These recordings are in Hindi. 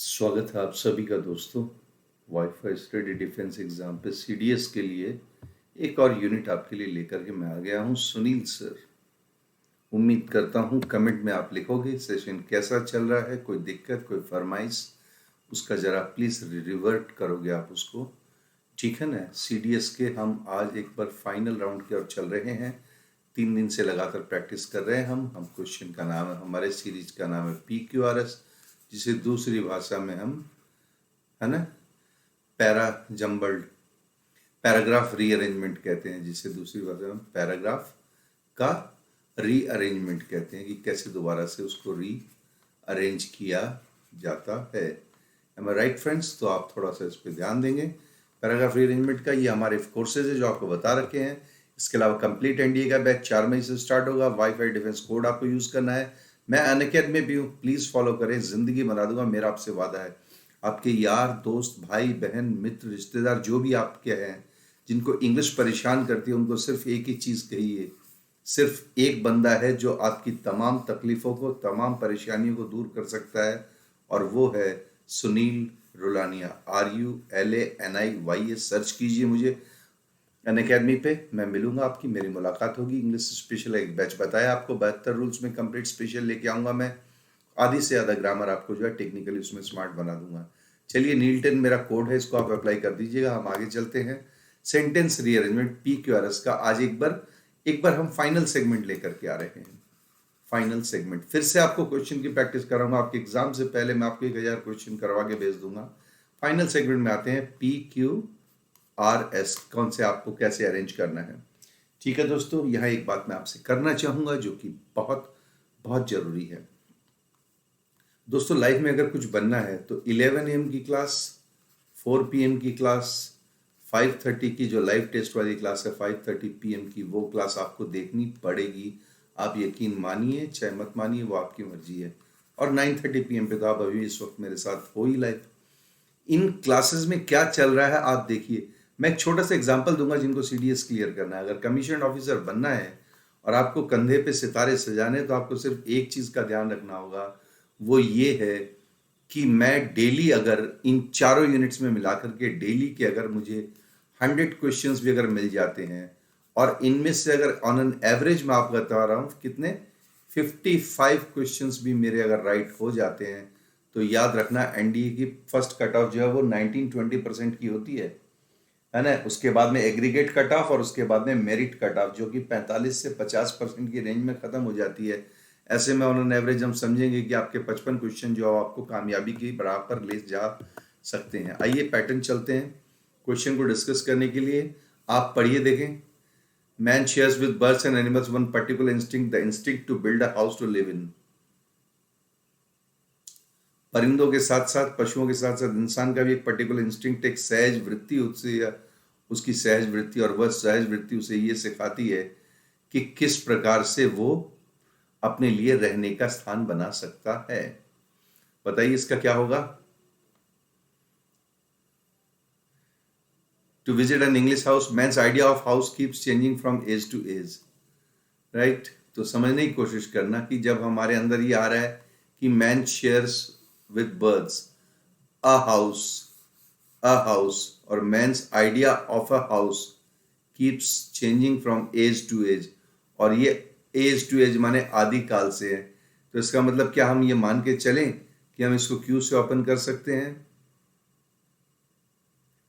स्वागत है आप सभी का दोस्तों। वाईफाई स्टडी डिफेंस एग्जाम पे सीडीएस के लिए एक और यूनिट आपके लिए लेकर के मैं आ गया हूं, सुनील सर। उम्मीद करता हूं कमेंट में आप लिखोगे सेशन कैसा चल रहा है, कोई दिक्कत, कोई फरमाइश, उसका जरा प्लीज रिवर्ट करोगे आप उसको, ठीक है ना। सीडीएस के हम आज एक बार फाइनल राउंड की ओर चल रहे हैं। 3 दिन से लगातार प्रैक्टिस कर रहे हैं हम क्वेश्चन का नाम है, हमारे सीरीज का नाम है PQRS, जिसे दूसरी भाषा में हम, है ना, पैरा जम्बल्ड पैराग्राफ रीअरेंजमेंट कहते हैं, जिसे दूसरी भाषा में पैराग्राफ का रीअरेंजमेंट कहते हैं कि कैसे दोबारा से उसको री अरेंज किया जाता है। एम आई राइट फ्रेंड्स? तो आप थोड़ा सा इस पर ध्यान देंगे। पैराग्राफ रीअरेंजमेंट का ये हमारे कोर्सेज है जो आपको बता रखे हैं। इसके अलावा कंप्लीट एनडीए का बैच 4 मई से स्टार्ट होगा। वाईफाई डिफेंस कोड आपको यूज करना है। मैं अनअकैडमी में भी हूँ, प्लीज फॉलो करें, जिंदगी बना दूंगा, मेरा आपसे वादा है। आपके यार दोस्त भाई बहन मित्र रिश्तेदार जो भी आपके हैं जिनको इंग्लिश परेशान करती है, उनको सिर्फ एक ही चीज कहिए। सिर्फ एक बंदा है जो आपकी तमाम तकलीफों को, तमाम परेशानियों को दूर कर सकता है, और वो है सुनील रुलानिया। RULANIYA सर्च कीजिए मुझे अनअकैडमी पे, मैं मिलूंगा, आपकी मेरी मुलाकात होगी। इंग्लिश स्पेशल एक बैच बताया आपको, 72 रूल्स में कंप्लीट स्पेशल लेके आऊंगा मैं। आधी से ज़्यादा ग्रामर आपको जो है टेक्निकली उसमें स्मार्ट बना दूंगा। चलिए, नील10 मेरा कोड है, इसको आप अप्लाई कर दीजिएगा। हम आगे चलते हैं। सेंटेंस रीअरेंजमेंट PQRS का आज एक बार हम फाइनल सेगमेंट लेकर के आ रहे हैं। फाइनल सेगमेंट फिर से आपको क्वेश्चन की प्रैक्टिस कराऊंगा। आपके एग्जाम से पहले मैं आपको 1000 क्वेश्चन करवा के भेज दूंगा। फाइनल सेगमेंट में आते हैं। PQRS कौन से आपको कैसे अरेंज करना है, ठीक है दोस्तों। यहाँ एक बात मैं आपसे करना चाहूंगा जो कि बहुत बहुत जरूरी है दोस्तों। लाइफ में अगर कुछ बनना है तो 11 AM की क्लास, 4 PM की क्लास, 5:30 की जो लाइव टेस्ट वाली क्लास है 5:30 PM की, वो क्लास आपको देखनी पड़ेगी। आप यकीन मानिए चाहे मत मानिए, वो आपकी मर्जी है। और 9:30 PM पे तो आप अभी इस वक्त मेरे साथ हो ही लाइव। इन क्लासेस में क्या चल रहा है आप देखिए। मैं एक छोटा सा एग्जांपल दूंगा जिनको सीडीएस क्लियर करना है। अगर कमीशन ऑफिसर बनना है और आपको कंधे पे सितारे सजाने, तो आपको सिर्फ एक चीज का ध्यान रखना होगा, वो ये है कि मैं डेली अगर इन चारों यूनिट्स में मिलाकर के डेली के अगर मुझे 100 क्वेश्चंस भी अगर मिल जाते हैं, और इनमें से अगर ऑन एन एवरेज मैं आपको बता रहा हूं कितने 55 क्वेश्चंस भी मेरे अगर राइट हो जाते हैं, तो याद रखना एनडीए की फर्स्ट कट ऑफ जो है वो 19-20% की होती है ना। उसके बाद में एग्रीगेट कट ऑफ और उसके बाद में मेरिट कट ऑफ जो कि 45 से 50% की रेंज में खत्म हो जाती है। ऐसे में ऑन एन एवरेज हम समझेंगे कि आपके 55 क्वेश्चन जो आपको कामयाबी की बराबर ले जा सकते हैं। आइए पैटर्न चलते हैं क्वेश्चन को डिस्कस करने के लिए। आप पढ़िए देखें। Man shares with birds and animals one particular instinct, the instinct to build a house to live in. परिंदों के साथ साथ, पशुओं के साथ साथ इंसान का भी एक पर्टिकुलर इंस्टिंक्ट, एक सहज वृत्ति उससे, या उसकी सहज वृत्ति, और वह सहज वृत्ति उसे ये सिखाती है कि किस प्रकार से वो अपने लिए रहने का स्थान बना सकता है। बताइए इसका क्या होगा। To visit an English house, man's idea of house keeps changing from age to age. Right, तो समझने की कोशिश करना कि जब हमारे अंदर ये आ रहा है कि man shares with birds a house, और man's idea of a house keeps changing from age to age, और ये एज टू एज माने आदि काल से है। तो इसका मतलब क्या हम ये मान के चलें कि हम इसको क्यू से ओपन कर सकते हैं,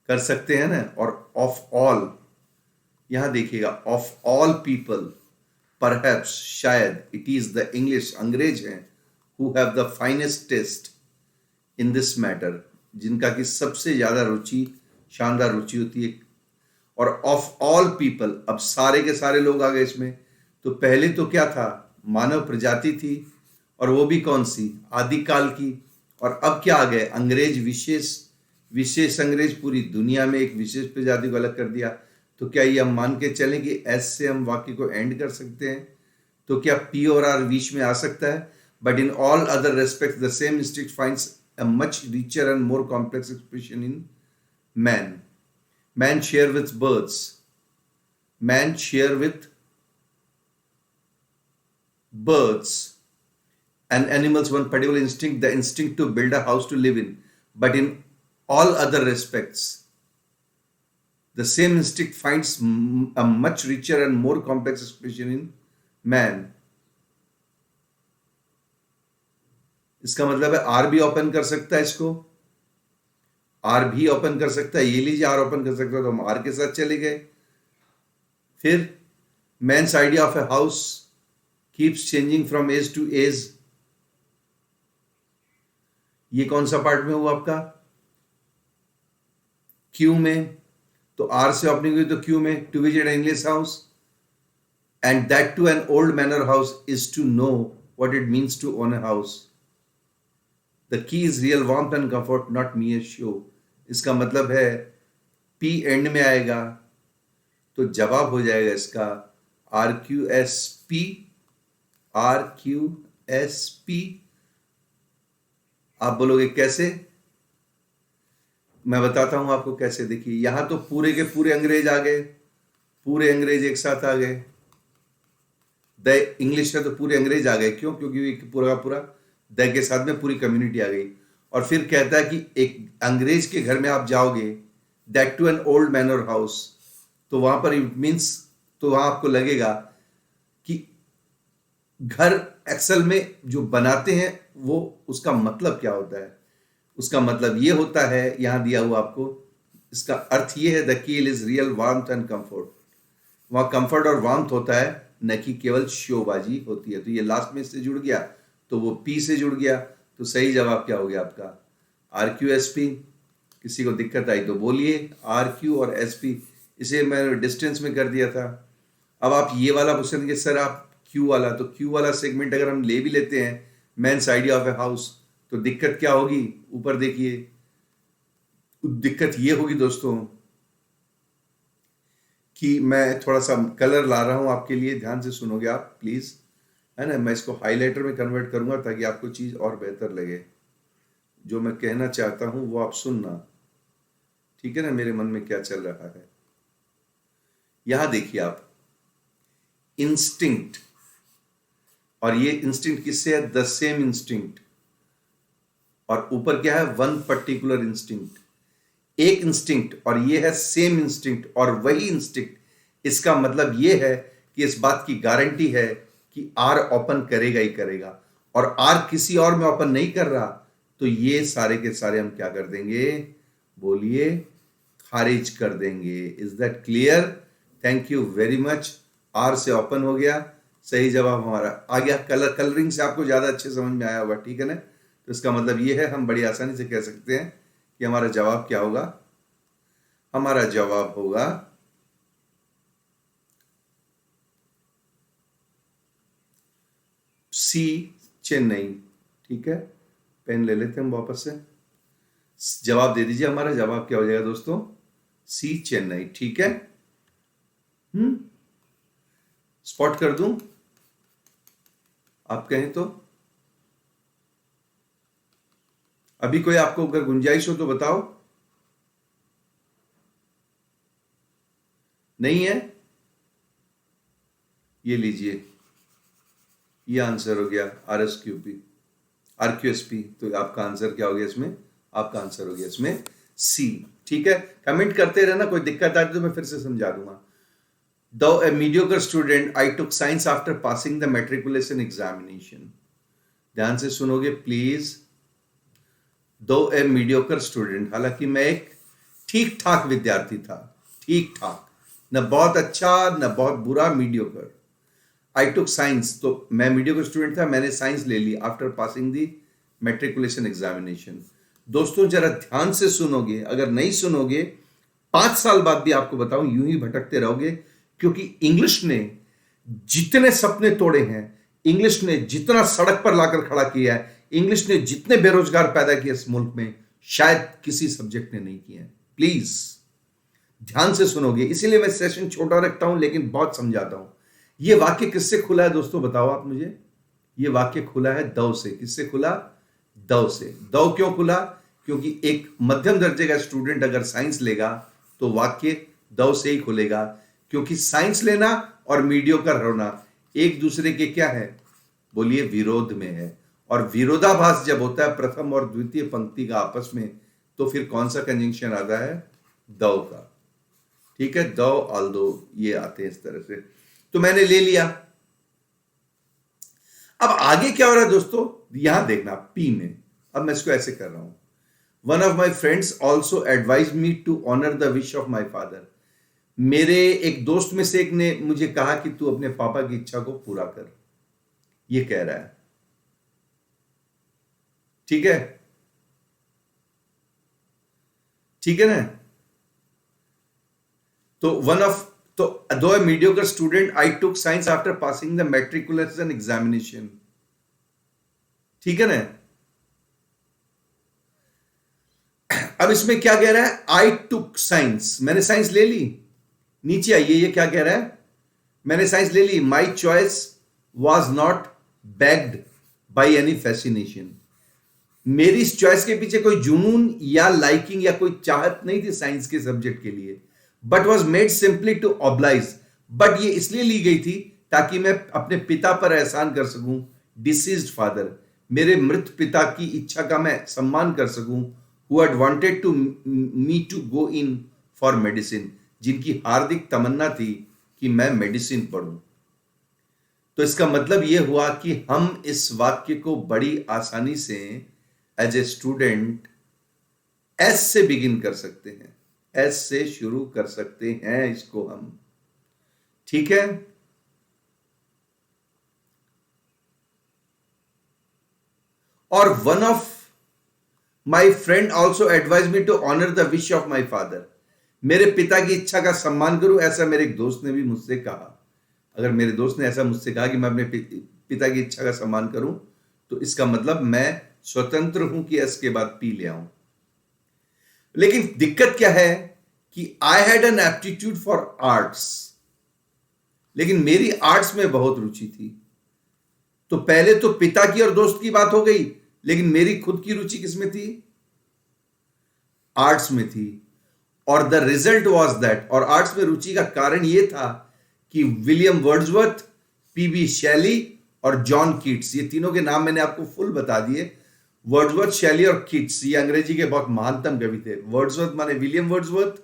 ना। और ऑफ ऑल, यहां देखिएगा, ऑफ ऑल पीपल, परहैप्स, शायद, इट इज द इंग्लिश, अंग्रेज हैं, who have the finest taste in this matter, जिनका की सबसे ज्यादा रुचि, शानदार रुचि होती है। और ऑफ ऑल पीपल, अब सारे के सारे लोग आ गए इसमें। तो पहले तो क्या था, मानव प्रजाति थी, और वो भी कौन सी, आदिकाल की। और अब क्या आ गए, अंग्रेज, विशेष अंग्रेज, पूरी दुनिया में एक विशेष प्रजाति को अलग कर दिया। तो क्या ये हम मान के चलें कि एस से हम वाक्य को एंड कर सकते हैं। तो क्या पी और आर बीच में आ सकता है। But in all other respect the same instinct finds a much richer and more complex expression in man. Man share with birds. Man share with birds and animals one particular instinct, the instinct to build a house to live in, but in all other respects the same instinct finds a much richer and more complex expression in man. इसका मतलब है आर भी ओपन कर सकता है, इसको आर भी ओपन कर सकता है, ये लीजिए आर ओपन कर सकता है, तो हम आर के साथ चले गए। फिर man's idea of a house keeps changing from age to age, ये कौन सा पार्ट में हुआ आपका? क्यू में। तो आर से ओपनिंग हुई तो क्यू में, to visit an English house and that to an old manor house is to know what it means to own a house. The key is real warmth and comfort not mere show. इसका मतलब है पी एंड में आएगा तो जवाब हो जाएगा इसका RQSP, RQSP। आप बोलोगे कैसे? मैं बताता हूं आपको कैसे। देखिए यहां तो पूरे के पूरे अंग्रेज आ गए, पूरे अंग्रेज एक साथ आ गए। द इंग्लिश है तो पूरे अंग्रेज आ गए, क्यों? क्योंकि पूरा पूरा द के साथ में पूरी कम्युनिटी आ गई। और फिर कहता है कि एक अंग्रेज के घर में आप जाओगे, that to an old manor house, तो वहां पर इट मीन्स, तो वहां आपको लगेगा कि घर एक्सल में जो बनाते हैं वो, उसका मतलब क्या होता है? उसका मतलब ये होता है, यहां दिया हुआ आपको, इसका अर्थ ये है, द कील is real warmth and comfort. वहां कंफर्ट और वार्मथ होता है, न कि केवल शोबाजी होती है। तो ये लास्ट में इससे जुड़ गया तो वो पी से जुड़ गया, तो सही जवाब क्या हो गया आपका? RQSP। किसी को दिक्कत आई तो बोलिए। RQ और SP, इसे मैं डिस्टेंस में कर दिया था। अब आप ये वाला पूछ लेंगे सर आप Q वाला, तो Q वाला सेगमेंट अगर हम ले भी लेते हैं, man's idea of a house, तो दिक्कत क्या होगी? ऊपर देखिए, दिक्कत ये होगी दोस्तों कि मैं थोड़ा सा कलर ला रहा हूं आपके लिए, ध्यान से सुनोगे आप प्लीज, है ना। मैं इसको हाइलाइटर में कन्वर्ट करूंगा ताकि आपको चीज और बेहतर लगे। जो मैं कहना चाहता हूं वो आप सुनना, ठीक है ना, मेरे मन में क्या चल रहा है। यहां देखिए आप, इंस्टिंक्ट, और ये इंस्टिंक्ट किससे है? The same instinct. और ऊपर क्या है? One particular instinct. एक इंस्टिंक्ट और ये है सेम इंस्टिंक्ट और वही इंस्टिंक्ट। इसका मतलब ये है कि इस बात की गारंटी है कि आर ओपन करेगा ही करेगा, और आर किसी और में ओपन नहीं कर रहा, तो ये सारे के सारे हम क्या कर देंगे? बोलिए, खारिज कर देंगे। Is that clear? Thank you very much. R से ओपन हो गया, सही जवाब हमारा आ गया। कलरिंग से आपको ज्यादा अच्छे समझ में आया होगा, ठीक है ना। तो इसका मतलब ये है, हम बड़ी आसानी से कह सकते हैं कि हमारा जवाब क्या होगा? हमारा जवाब होगा सी, चेन्नई। ठीक है, पेन ले लेते हैं हम वापस से। जवाब दे दीजिए, हमारा जवाब क्या हो जाएगा दोस्तों? सी, चेन्नई। ठीक है, स्पॉट कर दूं आप कहें तो? अभी कोई आपको अगर गुंजाइश हो तो बताओ। नहीं है? ये लीजिए, ये आंसर हो गया RQSP। तो आपका आंसर क्या हो गया इसमें? आपका आंसर हो गया इसमें सी। ठीक है, कमेंट करते रहना, कोई दिक्कत आती तो मैं फिर से समझा दूंगा। Though a mediocre student, I took science after passing the matriculation examination. ध्यान से सुनोगे please. Though a mediocre student, हालांकि मैं एक ठीक ठाक विद्यार्थी था, ठीक ठाक, न बहुत अच्छा न बहुत बुरा, मीडियोकर। I took science, तो मैं मीडियोकर स्टूडेंट था, मैंने साइंस ले ली आफ्टर पासिंग दी मेट्रिकुलेशन एग्जामिनेशन। दोस्तों जरा ध्यान से सुनोगे, अगर नहीं सुनोगे 5 साल बाद भी आपको बताऊं यूं ही भटकते रहोगे, क्योंकि इंग्लिश ने जितने सपने तोड़े हैं, इंग्लिश ने जितना सड़क पर लाकर खड़ा किया है, इंग्लिश ने जितने बेरोजगार पैदा किए इस मुल्क में, शायद किसी सब्जेक्ट ने नहीं किए। प्लीज ध्यान से सुनोगे, इसीलिए मैं सेशन छोटा रखता हूं लेकिन बहुत समझाता हूं। यह वाक्य किससे खुला है दोस्तों, बताओ आप मुझे। यह वाक्य खुला है दव से। किससे खुला? दव से। दव क्यों खुला? क्योंकि एक मध्यम दर्जे का स्टूडेंट अगर साइंस लेगा तो वाक्य दव से ही खुलेगा, क्योंकि साइंस लेना और मीडियोकर होना एक दूसरे के क्या है? बोलिए, विरोध में है। और विरोधाभास जब होता है प्रथम और द्वितीय पंक्ति का आपस में, तो फिर कौन सा कंजंक्शन आता है? दो का। ठीक है, दो ऑल्दो ये आते हैं इस तरह से। तो मैंने ले लिया। अब आगे क्या हो रहा है दोस्तों, यहां देखना पी में। अब मैं इसको ऐसे कर रहा हूं, one of my friends also advise me to honour the wish of my father. मेरे एक दोस्त में से एक ने मुझे कहा कि तू अपने पापा की इच्छा को पूरा कर, ये कह रहा है। ठीक है, ठीक है ना? तो though a mediocre student, I took science after passing the matriculation examination. ठीक है ना? अब इसमें क्या कह रहा है? I took science, मैंने साइंस ले ली। नीचे आइए, ये क्या कह रहा है? मैंने साइंस ले ली। My choice was not backed by any fascination. मेरी इस चॉइस के पीछे कोई जुनून या लाइकिंग या कोई चाहत नहीं थी साइंस के सब्जेक्ट के लिए, but was made simply to oblige. But ये इसलिए ली गई थी ताकि मैं अपने पिता पर एहसान कर सकूं, डिसीज्ड फादर, मेरे मृत पिता की इच्छा का मैं सम्मान कर सकूं, who had wanted to me to go in for medicine, जिनकी हार्दिक तमन्ना थी कि मैं मेडिसिन पढ़ूं। तो इसका मतलब यह हुआ कि हम इस वाक्य को बड़ी आसानी से एज ए स्टूडेंट एस से बिगिन कर सकते हैं, एस से शुरू कर सकते हैं इसको हम। ठीक है, और one of my friend also advise me to honour the wish of my father. मेरे पिता की इच्छा का सम्मान करूं, ऐसा मेरे एक दोस्त ने भी मुझसे कहा। अगर मेरे दोस्त ने ऐसा मुझसे कहा कि मैं अपने पिता की इच्छा का सम्मान करूं, तो इसका मतलब मैं स्वतंत्र हूं कि एस के बाद पी ले आऊं। लेकिन दिक्कत क्या है कि I had an aptitude for arts, लेकिन मेरी आर्ट्स में बहुत रुचि थी। तो पहले तो पिता की और दोस्त की बात हो गई, लेकिन मेरी खुद की रुचि किसमें थी? आर्ट्स में थी। और द रिजल्ट वॉज दैट, और आर्ट्स में रुचि का कारण यह था कि विलियम वर्ड्सवर्थ, पीबी शैली और जॉन कीट्स, ये तीनों के नाम मैंने आपको फुल बता दिए। वर्ड्सवर्थ, शैली और कीट्स ये अंग्रेजी के बहुत महानतम कवि थे। वर्ड्सवर्थ माने विलियम वर्ड्सवर्थ,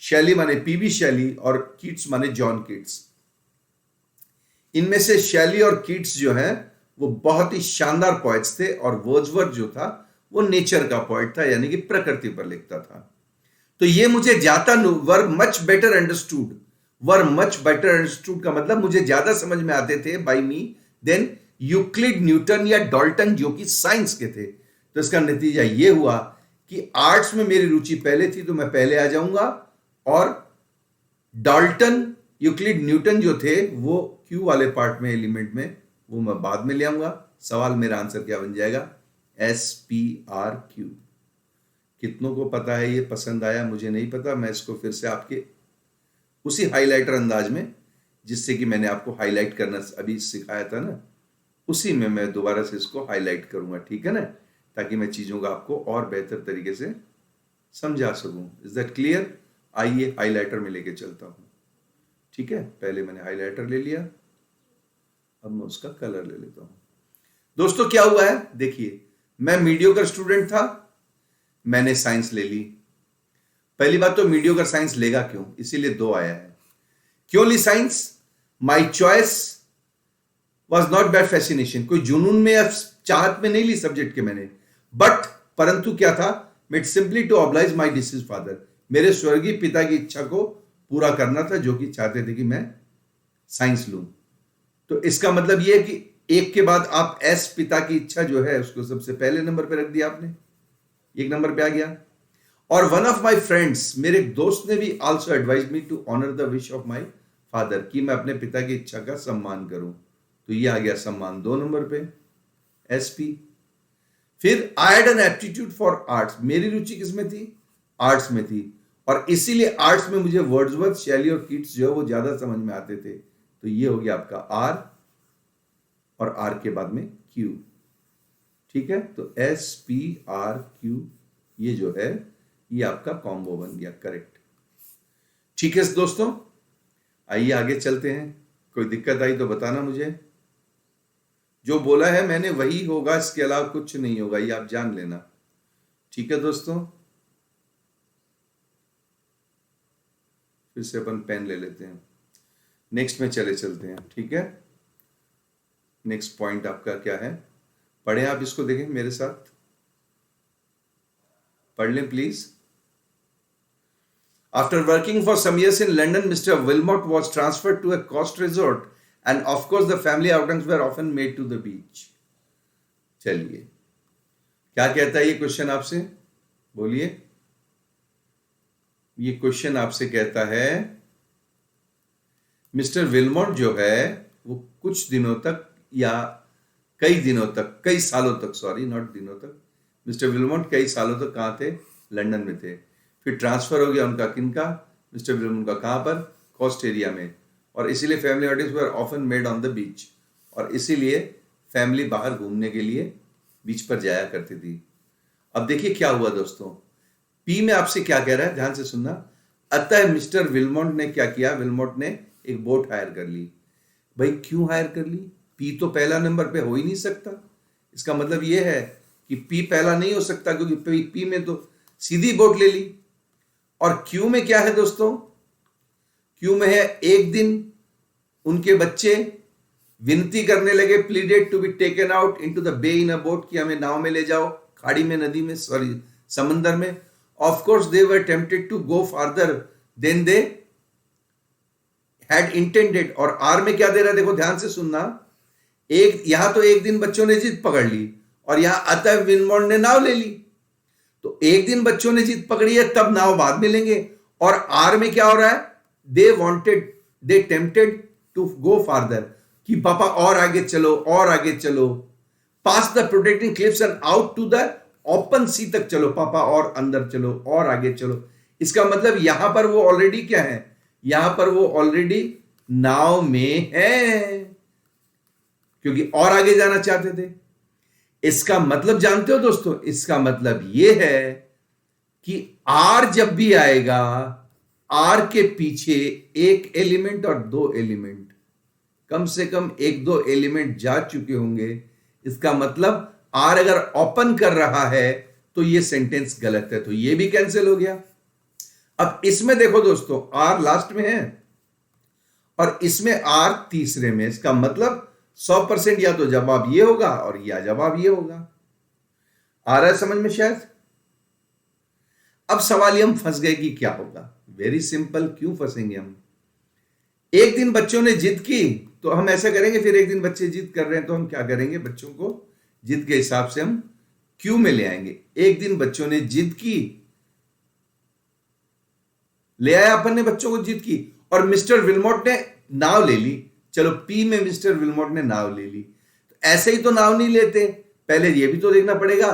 शैली माने पीबी शैली और कीट्स माने जॉन कीट्स। इनमें से शैली और कीट्स जो है वो बहुत ही शानदार पोएट्स थे, और वर्ड्सवर्थ जो था वो नेचर का पोएट था, यानी कि प्रकृति पर लिखता था। तो ये मुझे ज्यादा were much better understood, were much better understood का मतलब मुझे ज्यादा समझ में आते थे by me than Euclid, Newton या डाल्टन, जो कि साइंस के थे। तो इसका नतीजा ये हुआ कि आर्ट्स में मेरी रुचि पहले थी तो मैं पहले आ जाऊंगा, और डाल्टन, यूक्लिड, न्यूटन जो थे वो क्यू वाले पार्ट में, एलिमेंट में, वो मैं बाद में ले आऊंगा। सवाल मेरा आंसर क्या बन जाएगा? SPRQ। कितनों को पता है? ये पसंद आया? मुझे नहीं पता। मैं इसको फिर से आपके उसी हाइलाइटर अंदाज में, जिससे कि मैंने आपको हाईलाइट करना अभी सिखाया था ना, उसी में मैं दोबारा से इसको हाईलाइट करूंगा। ठीक है ना, ताकि मैं चीजों का आपको और बेहतर तरीके से समझा सकूं। Is that clear? आइए हाइलाइटर में लेके चलता हूं। ठीक है, पहले मैंने हाइलाइटर ले लिया, अब मैं उसका कलर ले लेता हूं। दोस्तों क्या हुआ है देखिए, मैं मीडियोकर स्टूडेंट था, मैंने साइंस ले ली। पहली बात तो मीडियोकर साइंस लेगा क्यों, इसीलिए 2 आया है। क्यों ली science? My choice was not by fascination, कोई जुनून में या चाहत में नहीं ली सब्जेक्ट के मैंने, बट परंतु क्या था, made simply to oblige my deceased father, मेरे स्वर्गीय पिता की इच्छा को पूरा करना था, जो कि चाहते थे कि मैं साइंस लूं। तो इसका मतलब यह है कि एक के बाद आप एस, पिता की इच्छा जो है उसको सबसे पहले नंबर पे रख दिया आपने, 1 नंबर पे आ गया। और वन ऑफ माई फ्रेंड्स, मेरे दोस्त ने भी also advise me to honour the wish of my father, कि मैं अपने पिता की इच्छा का सम्मान करूं। तो ये आ गया सम्मान 2 नंबर पे, SP। फिर I had an aptitude for arts, मेरी रुचि किसमें थी? आर्ट्स में थी, और इसीलिए आर्ट्स में मुझे वर्ड्सवर्थ, शैली और कीट्स जो है वो ज्यादा समझ में आते थे। तो ये हो गया आपका R, और R के बाद में Q। ठीक है, तो SPRQ ये जो है ये आपका कॉम्बो बन गया, करेक्ट। ठीक है दोस्तों, आइए आगे चलते हैं। कोई दिक्कत आई तो बताना मुझे। जो बोला है मैंने वही होगा, इसके अलावा कुछ नहीं होगा, ये आप जान लेना। ठीक है दोस्तों, फिर से अपन पेन ले लेते हैं, नेक्स्ट में चले चलते हैं। ठीक है, नेक्स्ट पॉइंट आपका क्या है, पढ़ें आप इसको, देखें मेरे साथ, पढ़ लें please. After working for some years in London, Mr. Wilmot was transferred to a coast resort, and of course, the family outings were often made to the beach. चलिए, क्या कहता है ये क्वेश्चन आपसे, बोलिए। ये क्वेश्चन आपसे कहता है मिस्टर विलमोट जो है वो कुछ दिनों तक या कई दिनों तक, कई सालों तक, सॉरी नॉट दिनों तक, मिस्टर विलमोट कई सालों तक कहाँ थे, लंदन में थे। फिर ट्रांसफर हो गया उनका, किनका, मिस्टर विलमोट का, कहाँ पर, कोस्ट एरिया में, और इसीलिए family outings were often made on the beach, और इसीलिए फैमिली बाहर घूमने के लिए बीच पर जाया करती थी। अब देखिए क्या हुआ दोस्तों, पी में आपसे क्या कह रहा है, ध्यान से सुनना। अतः मिस्टर विलमोट ने क्या किया, विलमोट ने एक बोट हायर कर ली। भाई क्यों हायर कर ली, पी तो पहला नंबर पे हो ही नहीं सकता, इसका मतलब ये है कि पी पहला नहीं हो सकता, क्योंकि पी में तो सीधी बोट ले ली। और क्यू में क्या है दोस्तों, क्यू में है एक दिन उनके बच्चे विनती करने लगे, pleaded to be taken out into the bay in a boat, कि हमें नाव में ले जाओ, खाड़ी में, नदी में, सॉरी समंदर में। Of course they were tempted to go farther than they had intended. और आर में क्या दे रहा है, देखो ध्यान से सुनना, एक यहां तो एक दिन बच्चों ने जिद पकड़ ली, और यहां अतः विलमोट ने नाव ले ली। तो एक दिन बच्चों ने जिद पकड़ी है, तब नाव बाद में लेंगे। और आर में क्या हो रहा है, they tempted to go farther, कि पापा और आगे चलो, और आगे चलो, pass the protecting cliffs and out to the open sea तक चलो, पापा और अंदर चलो, और आगे चलो। इसका मतलब यहां पर वो ऑलरेडी क्या है, यहां पर वो ऑलरेडी नाव में है, क्योंकि और आगे जाना चाहते थे। इसका मतलब जानते हो दोस्तों, इसका मतलब यह है कि आर जब भी आएगा, आर के पीछे एक एलिमेंट और दो एलिमेंट, कम से कम एक दो एलिमेंट जा चुके होंगे। इसका मतलब आर अगर ओपन कर रहा है तो यह सेंटेंस गलत है, तो यह भी कैंसिल हो गया। अब इसमें देखो दोस्तों, आर लास्ट में है और इसमें आर तीसरे में, इसका मतलब 100% या तो जवाब ये होगा और या जवाब ये होगा। आ रहा है समझ में शायद। अब सवाल ये हम फंस गए कि क्या होगा, वेरी सिंपल। क्यों फंसेंगे हम, एक दिन बच्चों ने जिद की तो हम ऐसा करेंगे, फिर एक दिन बच्चे जिद कर रहे हैं तो हम क्या करेंगे, बच्चों को जिद के हिसाब से हम क्यू में ले आएंगे। एक दिन बच्चों ने जिद की, ले आया अपन ने बच्चों को, जिद की, और मिस्टर विलमोट ने नाव ले ली। चलो पी में मिस्टर विलमोट ने नाव ले ली। तो ऐसे ही तो नाव नहीं लेते, पहले ये भी तो देखना पड़ेगा।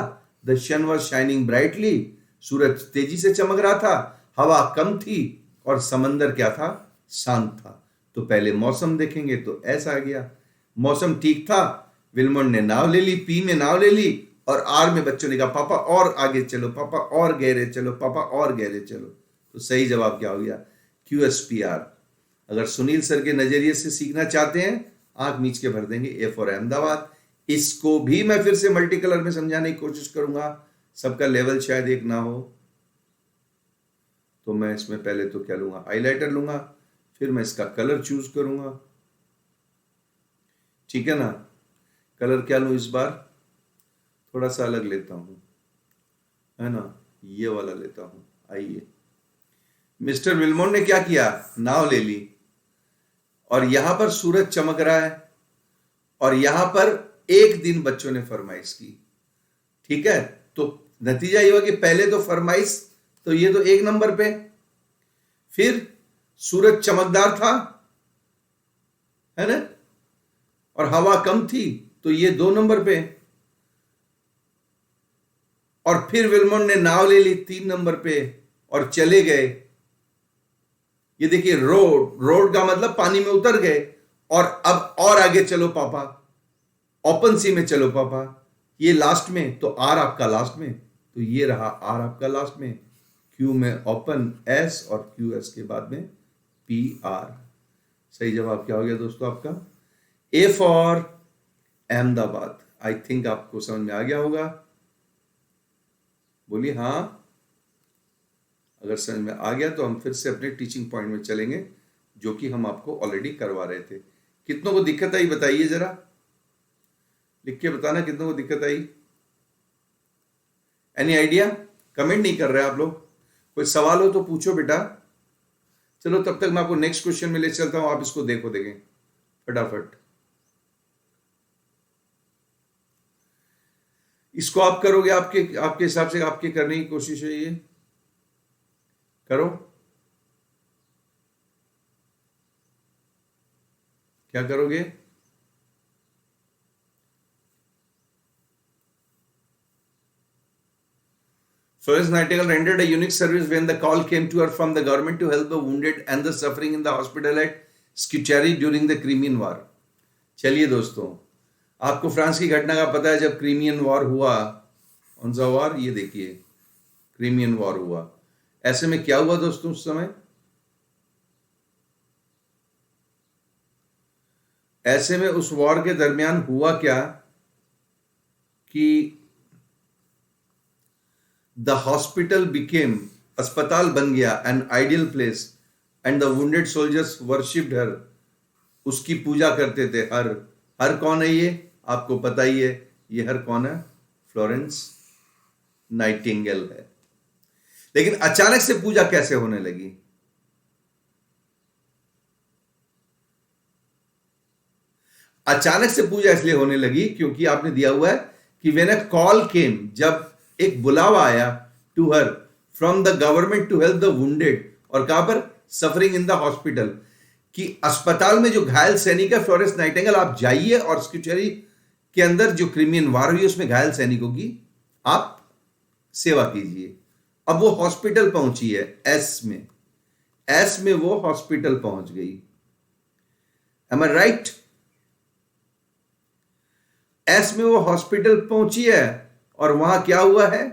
The sun was shining brightly, सूरज तेजी से चमक रहा था, हवा कम थी और समंदर क्या था, शांत था। तो पहले मौसम देखेंगे तो ऐसा आ गया, मौसम ठीक था, विलमोट ने नाव ले ली, पी में नाव ले ली, और आर में बच्चों ने कहा पापा और आगे चलो, पापा और गहरे चलो, पापा और गहरे चलो। तो सही जवाब क्या हो गया, QSPR। अगर सुनील सर के नजरिए से सीखना चाहते हैं, आंख मीच के भर देंगे, ए फॉर अहमदाबाद। इसको भी मैं फिर से मल्टी कलर में समझाने की कोशिश करूंगा, सबका लेवल शायद एक ना हो, तो मैं इसमें पहले तो क्या लूंगा, हाइलाइटर लूंगा, फिर मैं इसका कलर चूज करूंगा। ठीक है ना, कलर क्या लूं इस बार, थोड़ा सा अलग लेता हूं, है ना, ये वाला लेता हूं। आइए, मिस्टर विलमोट ने क्या किया, नाव ले ली, और यहां पर सूरज चमक रहा है, और यहां पर एक दिन बच्चों ने फरमाइश की। ठीक है, तो नतीजा ये हुआ कि पहले तो फरमाइश, तो ये तो एक नंबर पे, फिर सूरज चमकदार था, है ना, और हवा कम थी, तो ये 2 नंबर पे, और फिर विलमोट ने नाव ले ली 3 नंबर पे और चले गए। ये देखिए, रोड का मतलब पानी में उतर गए, और अब और आगे चलो पापा, ओपन सी में चलो पापा, ये लास्ट में, तो आर आपका लास्ट में, तो ये रहा आर आपका लास्ट में, क्यू में ओपन एस और क्यू एस के बाद में पी आर। सही जवाब क्या हो गया दोस्तों आपका, A for Ahmedabad. I think आपको समझ में आ गया होगा, बोलिए हाँ। अगर समझ में आ गया तो हम फिर से अपने टीचिंग पॉइंट में चलेंगे, जो कि हम आपको ऑलरेडी करवा रहे थे। कितनों को दिक्कत आई बताइए जरा, लिख के बताना कितनों को दिक्कत आई। Any idea? कमेंट नहीं कर रहे आप लोग। कोई सवाल हो तो पूछो बेटा। चलो तब तक मैं आपको नेक्स्ट क्वेश्चन में ले चलता हूं, आप इसको देखो, देखें फटाफट। इसको आप करोगे, आपके आपके हिसाब से आपके करने की कोशिश है, ये करो। क्या करोगे? Florence Nightingale rendered a unique service when the call came to her from the government to help the wounded and the suffering in the hospital at Scutari during the Crimean War. चलिए दोस्तों, आपको फ्रांस की घटना का पता है जब क्रीमियन वॉर हुआ। कौन सा वॉर? ये देखिए, क्रीमियन वॉर हुआ। ऐसे में क्या हुआ दोस्तों उस समय? ऐसे में उस वॉर के दरमियान हुआ क्या कि द हॉस्पिटल बिकेम, अस्पताल बन गया, an ideal place, and the wounded soldiers worshipped her, उसकी पूजा करते थे। हर हर कौन है ये? आपको पता ही है, ये हर कौन है? फ्लोरेंस नाइटिंगेल है। लेकिन अचानक से पूजा कैसे होने लगी? अचानक से पूजा इसलिए होने लगी क्योंकि आपने दिया हुआ है कि व्हेन अ कॉल केम, जब एक बुलावा आया, to her from the government to help the wounded, और कहां पर? सफरिंग इन द हॉस्पिटल, कि अस्पताल में जो घायल सैनिक है, फ्लोरेंस नाइटिंगेल आप जाइए और स्क्यूचरी के अंदर जो क्रीमियन वार हुई उसमें घायल सैनिकों की आप सेवा कीजिए। अब वो हॉस्पिटल पहुंची है, एस में वो हॉस्पिटल पहुंच गई। एम आई राइट? एस में वो हॉस्पिटल पहुंची है और वहां क्या हुआ है?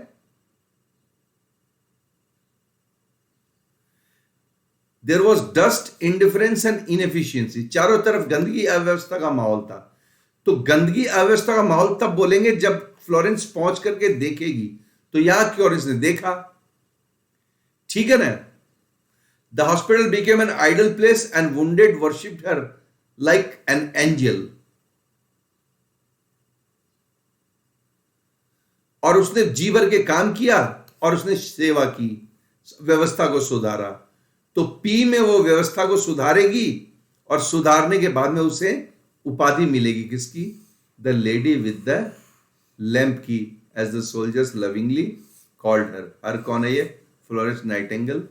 There was dust, indifference and inefficiency. चारों तरफ गंदगी, अव्यवस्था का माहौल था। तो गंदगी अव्यवस्था का माहौल तब बोलेंगे जब फ्लोरेंस पहुंच करके देखेगी। तो यहां फ्लोरेंस ने देखा, ठीक है ना? The hospital became an ideal place and wounded worshipped her like an angel. और उसने जी भर के काम किया और उसने सेवा की, व्यवस्था को सुधारा। तो पी में वो व्यवस्था को सुधारेगी और सुधारने के बाद में उसे उपाधि मिलेगी किसकी? The lady with the lamp की, as the soldiers lovingly called her. Her कौन है ये? फ्लोरेंस नाइटिंगेल,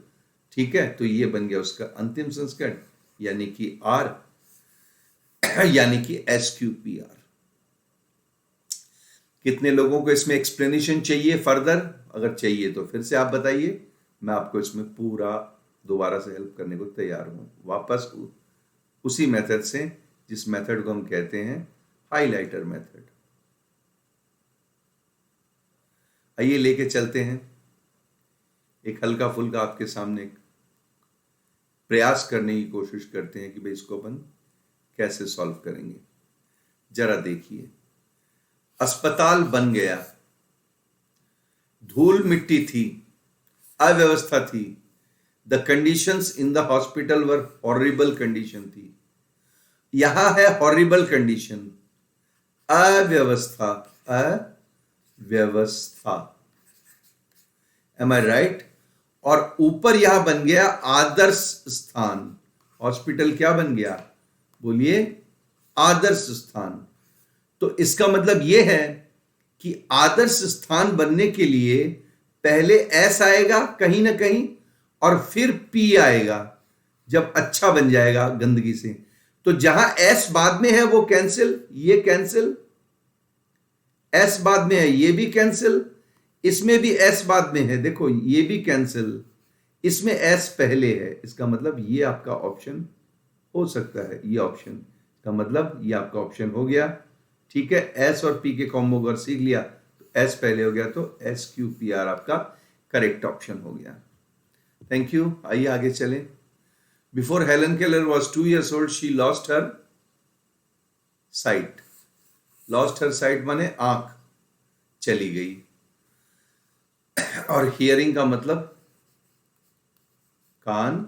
ठीक है? तो ये बन गया उसका अंतिम संस्करण, यानी कि आर, यानी कि SQPR। कितने लोगों को इसमें एक्सप्लेनेशन चाहिए फर्दर? अगर चाहिए तो फिर से आप बताइए, मैं आपको इसमें पूरा दोबारा से हेल्प करने को तैयार हूं, वापस उसी मेथड से जिस मेथड को हम कहते हैं हाइलाइटर मेथड। आइए लेके चलते हैं, एक हल्का फुल्का आपके सामने प्रयास करने की कोशिश करते हैं कि भाई इसको अपन कैसे सॉल्व करेंगे। जरा देखिए, अस्पताल बन गया, धूल मिट्टी थी, अव्यवस्था थी, the conditions in the hospital were horrible condition थी। यहां है हॉरिबल कंडीशन, अव्यवस्था, अव्यवस्था, एम आई राइट? और ऊपर यहां बन गया आदर्श स्थान। हॉस्पिटल क्या बन गया? बोलिए, आदर्श स्थान। तो इसका मतलब यह है कि आदर्श स्थान बनने के लिए पहले एस आएगा कहीं ना कहीं और फिर पी आएगा जब अच्छा बन जाएगा गंदगी से। तो जहां एस बाद में है वो कैंसिल, ये कैंसिल, एस बाद में है ये भी कैंसिल, इसमें भी एस बाद में है, देखो ये भी कैंसिल, इसमें एस पहले है। इसका मतलब ये आपका ऑप्शन हो सकता है, ये ऑप्शन का मतलब ये आपका ऑप्शन हो गया, ठीक है? एस और पी के कॉम्बो अगर सीख लिया तो एस पहले हो गया, तो SQPR आपका करेक्ट ऑप्शन हो गया। Thank you. आइए आगे चलें। Before Helen Keller was 2 years old, she lost her site. Lost her site माने आंख चली गई, और हियरिंग का मतलब कान,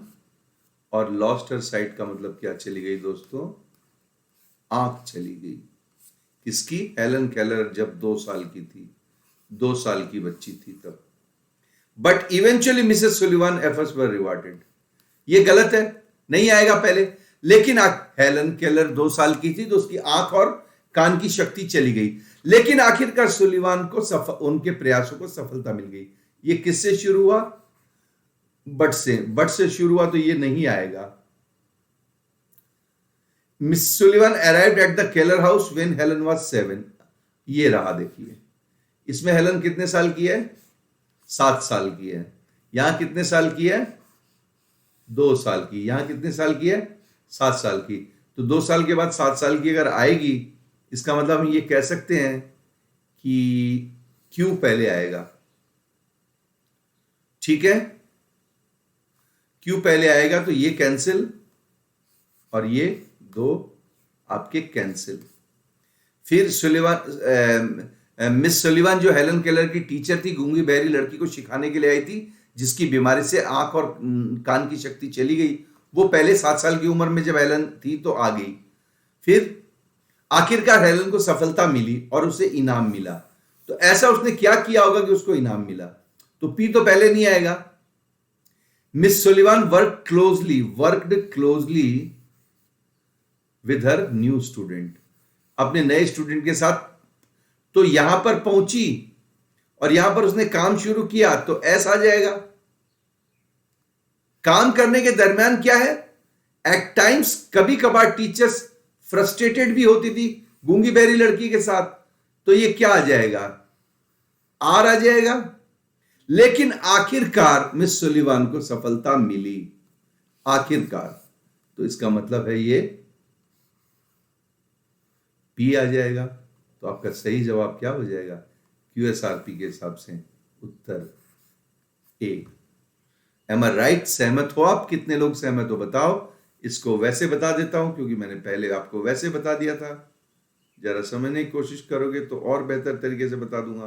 और लॉस्ट हर साइट का मतलब क्या चली गई दोस्तों? आंख चली गई। किसकी? हेलन केलर जब 2 साल की थी, 2 साल की बच्ची थी तब। But eventually Mrs Sullivan efforts were rewarded. ये गलत है, नहीं आएगा पहले। लेकिन हेलन केलर 2 साल की थी तो उसकी आंख और कान की शक्ति चली गई, लेकिन आखिरकार सुलिवान को उनके प्रयासों को सफलता मिल गई। ये किससे शुरू हुआ? बट से। बट से शुरू हुआ तो ये नहीं आएगा। Miss Sullivan arrived at the Keller house when Helen was 7। ये रहा, देखिए इसमें हेलन कितने साल की है? 7 साल की है। यहां कितने साल की है? 2 साल की। यहां कितने साल की है? 7 साल की। तो 2 साल के बाद 7 साल की अगर आएगी, इसका मतलब हम ये कह सकते हैं कि क्यों पहले आएगा। ठीक है, क्यों पहले आएगा, तो ये कैंसिल और ये 2 आपके कैंसिल। फिर मिस सुलिवान जो हेलन केलर की टीचर थी, गूंगी बहरी लड़की को सिखाने के लिए आई थी, जिसकी बीमारी से आंख और कान की शक्ति चली गई, वो पहले 7 साल की उम्र में जब हेलन थी तो आ गई। फिर आखिरकार हेलन को सफलता मिली और उसे इनाम मिला। तो ऐसा उसने क्या किया होगा कि उसको इनाम मिला? तो पी तो पहले नहीं आएगा। Miss Sullivan worked closely with her new student, अपने नए स्टूडेंट के साथ तो यहां पर पहुंची और यहां पर उसने काम शुरू किया, तो ऐसा आ जाएगा। काम करने के दरमियान क्या है? एट टाइम्स कभी कभार टीचर्स फ्रस्ट्रेटेड भी होती थी गूंगी बहरी लड़की के साथ, तो ये क्या आ जाएगा? आर आ जाएगा। लेकिन आखिरकार मिस सुलिवान को सफलता मिली, आखिरकार, तो इसका मतलब है ये पी आ जाएगा। तो आपका सही जवाब क्या हो जाएगा? QSRP के हिसाब से उत्तर ए। एम आई राइट? सहमत हो आप? कितने लोग सहमत हो बताओ। इसको वैसे बता देता हूं क्योंकि मैंने पहले आपको वैसे बता दिया था। जरा समझने की कोशिश करोगे तो और बेहतर तरीके से बता दूंगा,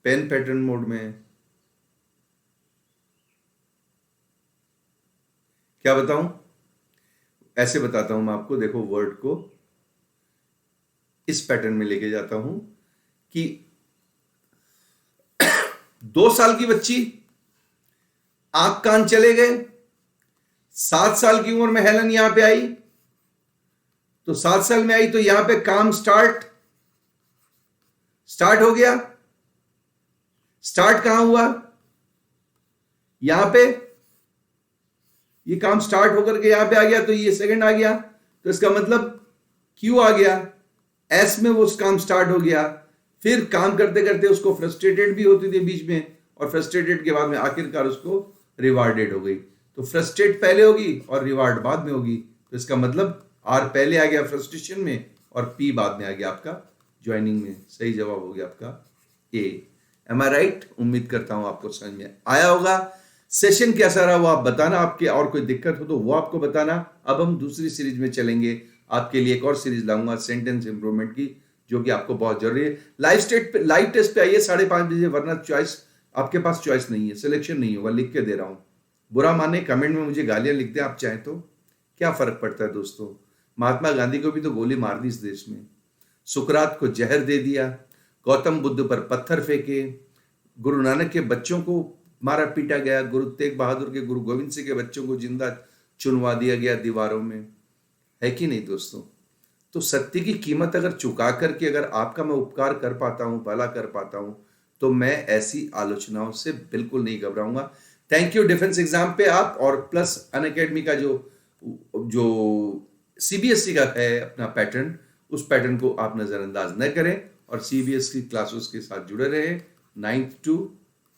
पेन पैटर्न मोड में। क्या बताऊं? ऐसे बताता हूं मैं आपको, देखो वर्ड को इस पैटर्न में लेके जाता हूं कि 2 साल की बच्ची, आंख कान चले गए। 7 साल की उम्र में हेलन यहां पे आई, तो 7 साल में आई तो यहां पे काम स्टार्ट हो गया। स्टार्ट कहां हुआ? यहां पे ये काम स्टार्ट होकर के यहां पे आ गया, तो ये सेकंड आ गया, तो इसका मतलब क्यू आ गया। एस में वो काम स्टार्ट हो गया। फिर काम करते करते उसको फ्रस्ट्रेटेड भी होती थी बीच में, और फ्रस्ट्रेटेड के बाद में आखिरकार उसको रिवार्डेड हो गई। तो फ्रस्ट्रेट पहले होगी और रिवार्ड बाद में होगी, तो इसका मतलब आर पहले आ गया फ्रस्ट्रेशन में और पी बाद में आ गया आपका ज्वाइनिंग में। सही जवाब हो गया आपका ए। एम आई राइट? उम्मीद करता हूं आपको समझ में आया होगा। सेशन कैसा रहा वो आप बताना, आपके और कोई दिक्कत हो तो वो आपको बताना। अब हम दूसरी सीरीज में चलेंगे, आपके लिए एक और सीरीज लाऊंगा सेंटेंस इंप्रूवमेंट की, जो कि आपको बहुत जरूरी है। लाइव टेस्ट पे आइए 5:30 बजे, वरना चॉइस आपके पास चॉइस नहीं है, सिलेक्शन नहीं होगा, लिख के दे रहा हूं। बुरा माने कमेंट में मुझे गालियां लिख दें आप चाहें तो, क्या फर्क पड़ता है दोस्तों। महात्मा गांधी को भी तो गोली मार दी इस देश में, सुकरात को जहर दे दिया, गौतम बुद्ध पर पत्थर फेंके, गुरु नानक के बच्चों को मारा पीटा गया, गुरु तेग बहादुर के, गुरु गोविंद सिंह के बच्चों को जिंदा चुनवा दिया गया दीवारों में, है कि नहीं दोस्तों। तो सत्य की कीमत अगर चुका करके अगर आपका मैं उपकार कर पाता हूं, भला कर पाता हूं, तो मैं ऐसी आलोचनाओं से बिल्कुल नहीं घबराऊंगा। Thank you. डिफेंस एग्जाम पे आप और प्लस अनअकैडमी का जो CBSE का है अपना पैटर्न, उस पैटर्न को आप नजरअंदाज न करें और CBSE की क्लासेस के साथ जुड़े रहें। 9th to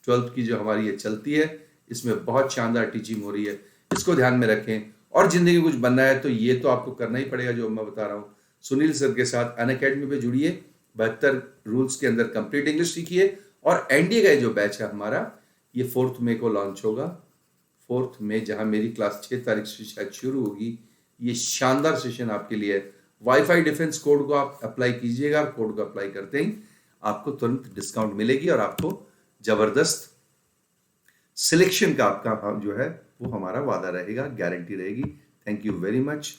12th की जो हमारी ये चलती है, इसमें बहुत शानदार टीचिंग हो रही है, इसको ध्यान में रखें। और जिंदगी कुछ बनना है तो ये तो आपको करना ही पड़ेगा जो मैं बता रहा हूँ। सुनील सर के साथ अनअकैडमी पे जुड़िए, 72 रूल्स के अंदर कंप्लीट इंग्लिश सीखिए। और NDA का जो बैच है हमारा, ये 4 मई को लॉन्च होगा। 4 मई, जहां मेरी क्लास 6 तारीख से शायद शुरू होगी। ये शानदार सेशन आपके लिए है, वाईफाई डिफेंस कोड को आप अप्लाई कीजिएगा, कोड को अप्लाई करते ही आपको तुरंत डिस्काउंट मिलेगी और आपको जबरदस्त सिलेक्शन का आपका जो है वो हमारा वादा रहेगा, गारंटी रहेगी। Thank you very much.